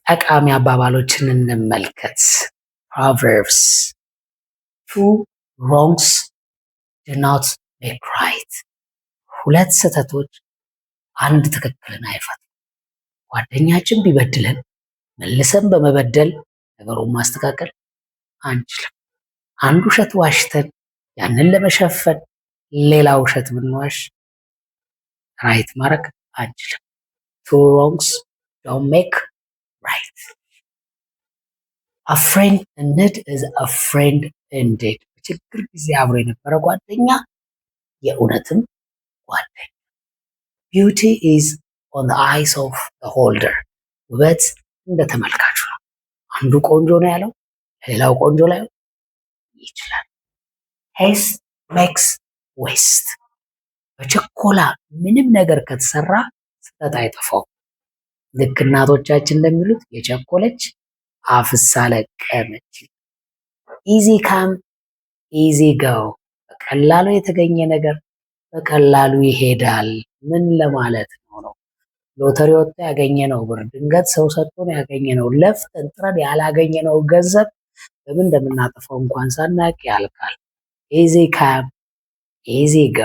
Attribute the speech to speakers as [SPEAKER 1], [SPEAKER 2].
[SPEAKER 1] ጠቃሚ አባባሎችን እንመልከት። Proverbs, two wrongs do not make right. ሁለት ስህተቶች አንድ ትክክልን አይፈቱም። ጓደኛችን ቢበድለን መልሰን በመበደል ነገሩን ማስተካከል አንችልም። አንድ ውሸት ዋሽተን ያንን ለመሸፈን ሌላ ውሸት ብንዋሽ ራይት ማድረግ አንችልም። two wrongs don't make right. A friend in need is a friend indeed. በችግር ጊዜ አብሮ የነበረ ጓደኛ የእውነትም ጓደኛ። Beauty is on the eyes of the holder. ውበት እንደ ተመልካቹ ነው። አንዱ ቆንጆ ነው ያለው ለሌላው ቆንጆ ላይ ይችላል። Haste makes waste. በችኮላ ምንም ነገር ከተሰራ ስህተት አይጠፋውም። ልክ እናቶቻችን እንደሚሉት የቸኮለች አፍሳ ለቀመች። ኢዚ ካም ኢዚ ጎ። በቀላሉ የተገኘ ነገር በቀላሉ ይሄዳል። ምን ለማለት ነው? ሎተሪ ወጥቶ ያገኘነው ብር፣ ድንገት ሰው ሰጥቶን ያገኘነው፣ ለፍተን ጥረን ያላገኘነው ገንዘብ በምን እንደምናጠፋው እንኳን ሳናቅ ያልቃል። ኢዚ ካም ኢዚ ጎ።